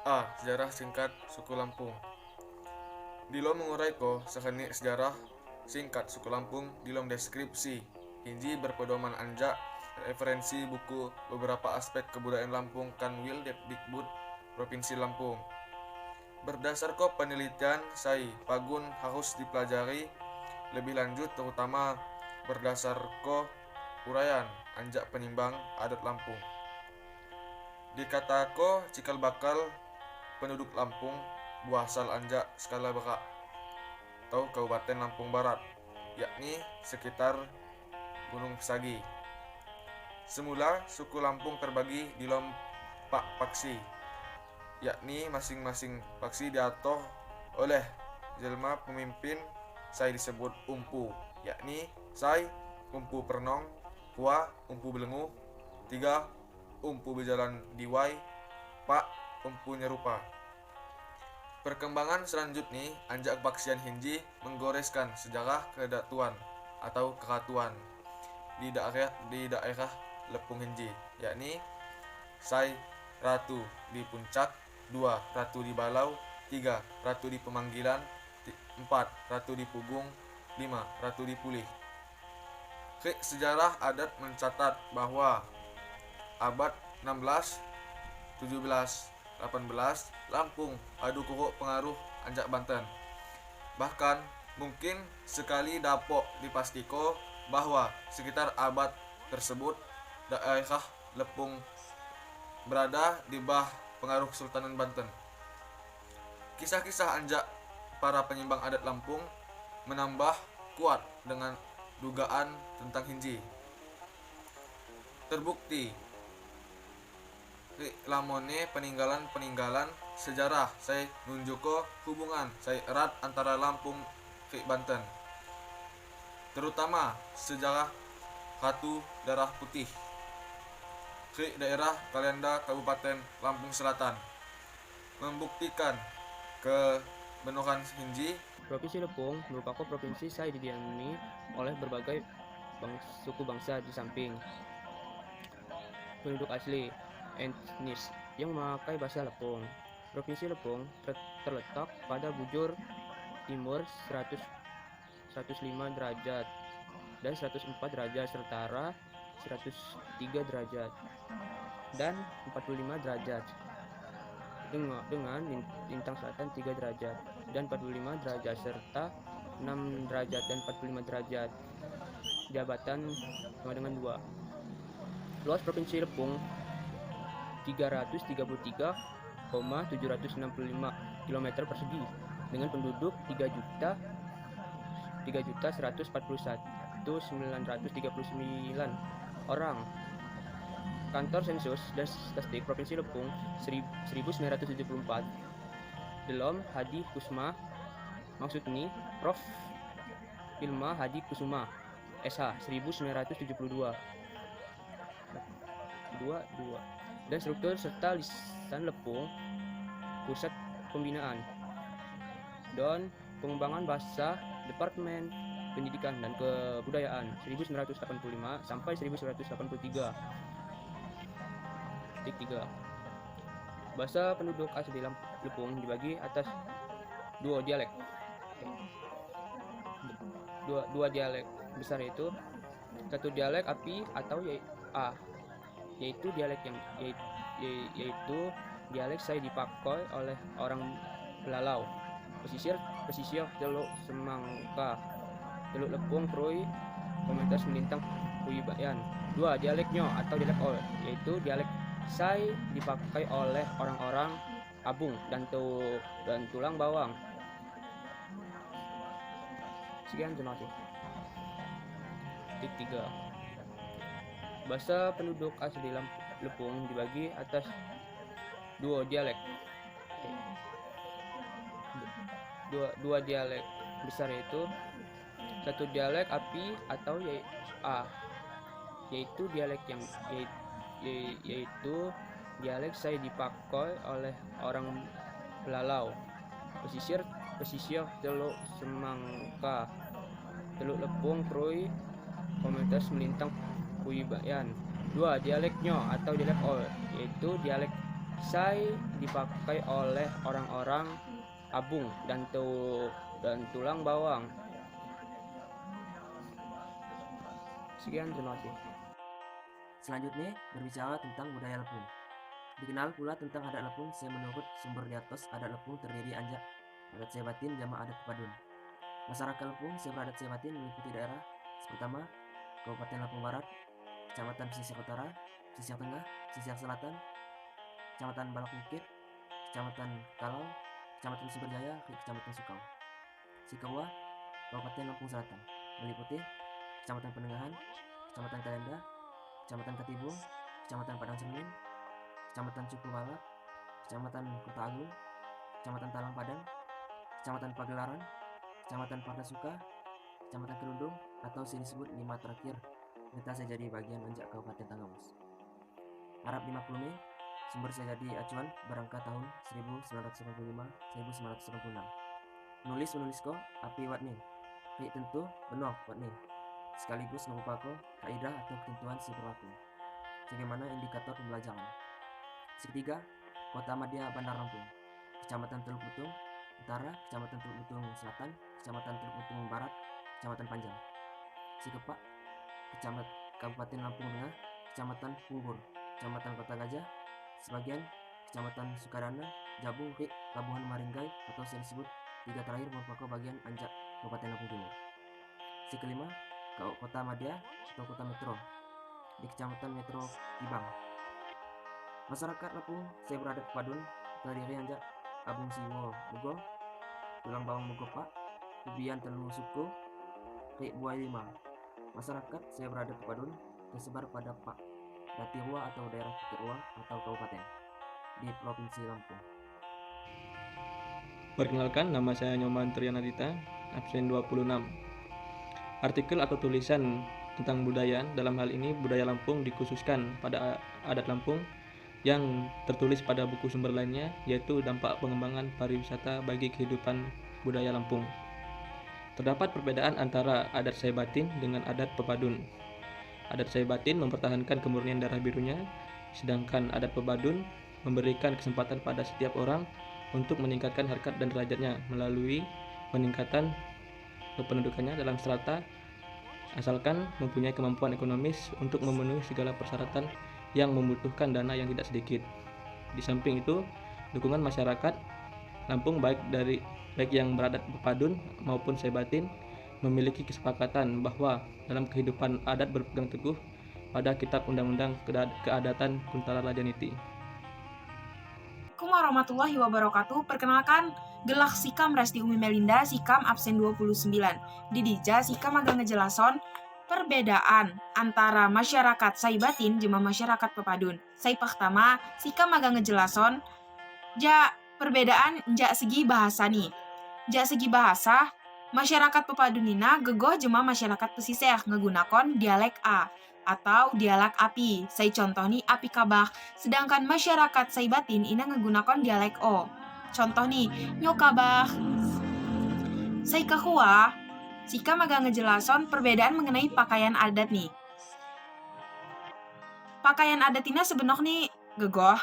A. Sejarah singkat suku Lampung. Dilo mengurai ko sekeni sejarah singkat suku Lampung dilom deskripsi. Hinji berpedoman anjak referensi buku beberapa aspek kebudayaan Lampung kan Dikbud Provinsi Lampung. Berdasar ko penelitian saya pagun harus dipelajari lebih lanjut terutama berdasar ko uraian anjak penimbang adat Lampung. Dikata ko cikal bakal penduduk Lampung buasal anjak skala berak atau Kabupaten Lampung Barat, yakni sekitar Gunung Pesagi. Semula suku Lampung terbagi di lompak paksi, yakni masing-masing paksi diatur oleh jelma pemimpin saya disebut umpu, yakni saya umpu Pernong, Kua umpu Belengu, 3 umpu Bejalan Diwai, Pak umpu Nyerupa. Perkembangan selanjutnya anjak paksian Hinji menggoreskan sejarah kedatuan atau keratuan di daerah Lepung Hinji, yakni Sai Ratu di Puncak, 2 Ratu di Balau, 3 Ratu di Pemanggilan, 4 Ratu di Pugung, 5 Ratu di Pulih. Sejarah adat mencatat bahwa abad 16, 17, 18 Lampung adu kuruk pengaruh anjak Banten. Bahkan mungkin sekali dapok dipastiko bahwa sekitar abad tersebut daerah Lepung berada di bawah pengaruh Kesultanan Banten. Kisah-kisah anjak para penyimbang adat Lampung menambah kuat dengan dugaan tentang Hinji. Terbukti lamone peninggalan sejarah saya nunjuko hubungan saya erat antara Lampung ke Banten, terutama sejarah Ratu Darah Putih ke daerah Kalenda Kabupaten Lampung Selatan membuktikan kebenaran Hinji. Provinsi Lepung merupakan provinsi yang didiami oleh berbagai suku bangsa di samping penduduk asli etnis yang memakai bahasa Lepung. Provinsi Lepung terletak pada bujur timur 105 derajat dan 104 derajat serta 103 derajat dan 45 derajat dengan lintang selatan 3 derajat dan 45 derajat serta 6 derajat dan 45 derajat jabatan sama dengan 2. Luas Provinsi Lepung 333,765 km persegi dengan penduduk 3.141.939 orang. Kantor Sensus dan Statistik Provinsi Lepung 1974. Delom Hadi Kusma, maksud ini Prof. Ilma Hadi Kusuma, SH 1972. 22. Dan struktur serta lisan Lepung, Pusat Pembinaan dan Pengembangan Bahasa Departemen Pendidikan dan Kebudayaan 1985 sampai 1983. 3. Bahasa penduduk asli Lepung dibagi atas dua dialek. Dua dialek besar yaitu satu dialek API atau A, yaitu dialek yang yaitu dialek saya dipakai oleh orang Belalau, pesisir Teluk Semangka, Teluk Lepung, Krui, Komunitas Melintang, Puyibayan. 2 dialeknya atau dialek Ol, yaitu dialek saya dipakai oleh orang-orang Abung dan Tulang Bawang. Sekian, terima kasih. 3. Bahasa penduduk asli Lepung dibagi atas dua dialek. Dua dialek besar yaitu satu dialek API atau A, yaitu dialek yang yaitu dialek saya dipakai oleh orang Belalau, pesisir Teluk Semangka, Teluk Lepung, Krui, Komunitas Melintang, Puyibayan. 2 dialeknya atau dialek Ol, yaitu dialek Sai dipakai oleh orang-orang Abung dan tulang bawang. Sekian, terima kasih. Selanjutnya berbicara tentang budaya Lepung. Dikenal pula tentang adat Lepung yang menurut sumber di atas adat Lepung terdiri anjak adat Sebatin jama adat Pepadun. Masyarakat Lepung yang beradat Sebatin meliputi daerah pertama Kabupaten Lampung Barat, Kecamatan Pesisir Utara, Pesisir Tengah, Pesisir Selatan, Kecamatan Balak Bukit, Kecamatan Kalau, Kecamatan Sumberjaya, Kecamatan Sukau. Sikawa, Kabupaten Lampung Selatan, meliputi Kecamatan Penengahan, Kecamatan Kalenda, Kecamatan Katibung, Kecamatan Padang Cermin, Kecamatan Cukubalak, Kecamatan Kota Agung, Kecamatan Talang Padang, Kecamatan Pagelaran, Kecamatan Pardasuka, Kecamatan Kerundung, atau disebut 5 terakhir kita saya jadi bagian anjak Kabupaten Tanggamus. Harap dimaklumi, sumber saya jadi acuan berangkat tahun 1995-1996. Menulis ko api watni, tentu benar watni, sekaligus ngupako kaidah atau ketentuan si berlaku, sebagaimana indikator pembelajaran. Ketiga, Kota Madya Bandar Lampung, Kecamatan Teluk Betung Utara, Kecamatan Teluk Betung Selatan, Kecamatan Teluk Betung Barat, Kecamatan Panjang. Sikepak, Kabupaten Lampung Tengah, Kecamatan Pungur, Kecamatan Kota Gajah, sebagian Kecamatan Sukadana, Jabung, Labuhan Maringgai, atau yang disebut 3 terakhir merupakan bagian anjak Kabupaten Lampung Timur. Kelima, Kota Madya atau Kota Metro di Kecamatan Metro Ibang. Masyarakat Lampung saya berada Pepadun terdiri anjak Abung Siwo Mugo, Tulang Bawang Mugopak, Ubian Telu Suku, Rik Buai 5. Masyarakat saya berada Pepadun tersebar pada Pak Datirua atau daerah Datirua atau kabupaten di Provinsi Lampung. Perkenalkan, nama saya Nyoman Trianadita, absen 26. Artikel atau tulisan tentang budaya, dalam hal ini budaya Lampung dikhususkan pada adat Lampung yang tertulis pada buku sumber lainnya, yaitu dampak pengembangan pariwisata bagi kehidupan budaya Lampung. Terdapat perbedaan antara adat Saibatin dengan adat Pepadun. Adat Saibatin mempertahankan kemurnian darah birunya, sedangkan adat Pepadun memberikan kesempatan pada setiap orang untuk meningkatkan harkat dan derajatnya melalui peningkatan kependudukannya dalam strata, asalkan mempunyai kemampuan ekonomis untuk memenuhi segala persyaratan yang membutuhkan dana yang tidak sedikit. Di samping itu, dukungan masyarakat Lampung baik yang beradat Pepadun maupun Saibatin memiliki kesepakatan bahwa dalam kehidupan adat berpegang teguh pada Kitab Undang-Undang Keadatan Kuntala Rajaniti. Assalamualaikum warahmatullahi wabarakatuh. Perkenalkan, gelah Sikam Resti Umi Melinda, Sikam absen 29. Didija Sikam agak ngejelason perbedaan antara masyarakat Saibatin jema masyarakat Pepadun. Sai pertama, Sikam agak ngejelason perbedaan segi bahasa nih. Segi bahasa, masyarakat Pepadunina gegoh jema masyarakat pesisir ngegunakan dialek A atau dialek api. Saya contoh nih api kabah. Sedangkan masyarakat Saibatin ina ngegunakan dialek O. Contoh nih, nyo kabah. Saya kahua, Sikam agak ngejelason perbedaan mengenai pakaian adat nih. Pakaian adat ini sebenarnya nih gegoh.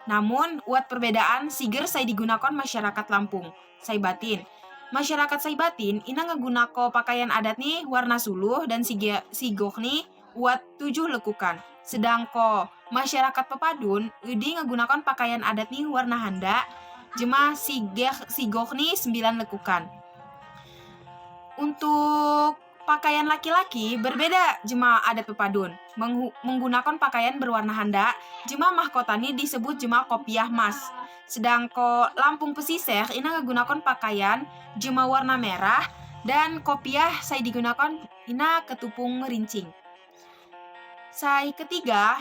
Namun, buat perbedaan siger saya digunakan masyarakat Lampung, Saibatin. Masyarakat Saibatin ina ngegunako pakaian adat nih warna suluh dan sigoh nih buat 7 lekukan. Sedangko masyarakat Pepadun udi ngegunakan pakaian adat nih warna handa, jema sigoh nih 9 lekukan. Untuk pakaian laki-laki berbeda jema adat Pepadun. Menggunakan pakaian berwarna handa, jema mahkota ini disebut jema kopiah mas. Sedangko Lampung pesisir ina ngegunakan pakaian jema warna merah dan kopiah saya digunakan ina ketupung rincing. Saya ketiga,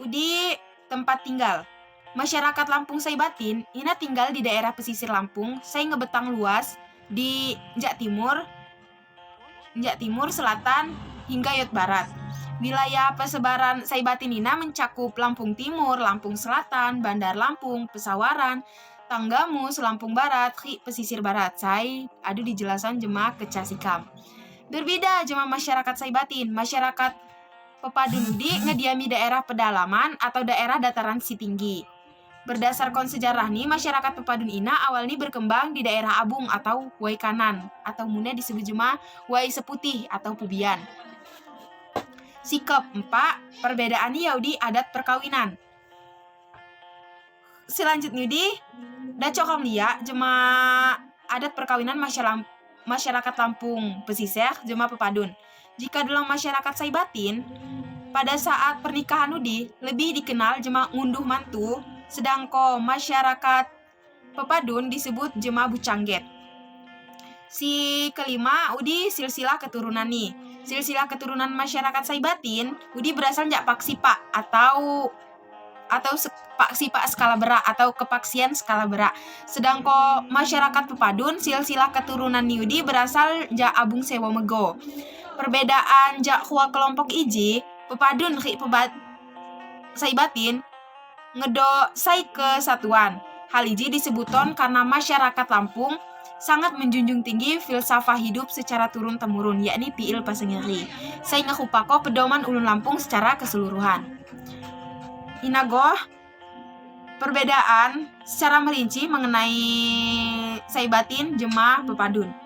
udi tempat tinggal. Masyarakat Lampung Saibatin ina tinggal di daerah pesisir Lampung, saya ngebetang luas di Njak Timur, Selatan, hingga Yot Barat. Wilayah persebaran Saibatin ina mencakup Lampung Timur, Lampung Selatan, Bandar Lampung, Pesawaran, Tanggamus, Lampung Barat, pesisir barat. Saya adu dijelasan jema Keca Sikam. Berbeda jema masyarakat Saibatin. Masyarakat Pepadun udi ngediami daerah pedalaman atau daerah dataran si tinggi. Berdasarkan sejarah nih, masyarakat Pepadun Ina awal nih berkembang di daerah Abung atau Wai Kanan atau muna disebut jema Wai Seputih atau Pubian. Sikap 4, perbedaan Yahudi adat perkawinan. Selanjutnya dah cokong lia jema adat perkawinan masyarakat Lampung pesisir jema Pepadun. Jika dalam masyarakat Saibatin, pada saat pernikahan lebih dikenal jema ngunduh mantu, sedangkan masyarakat Pepadun disebut jema bucangget. Si kelima silsilah keturunan nih. Silsilah keturunan masyarakat Saibatin berasalจากPak Sipa atau Pak Sipa skala berak atau kepaksian skala berak. Sedangkan masyarakat Pepadun silsilah keturunan Yudi berasal jak Abung Sewo Mego. Perbedaan jak hua kelompok iji Pepadun ri Saibatin ngedo sai kesatuan. Hal iji disebuton karena masyarakat Lampung sangat menjunjung tinggi filsafah hidup secara turun-temurun, yakni piil pasengeri. Saya ngehupako pedoman ulun Lampung secara keseluruhan. Inago perbedaan secara merinci mengenai Saibatin jema Pepadun.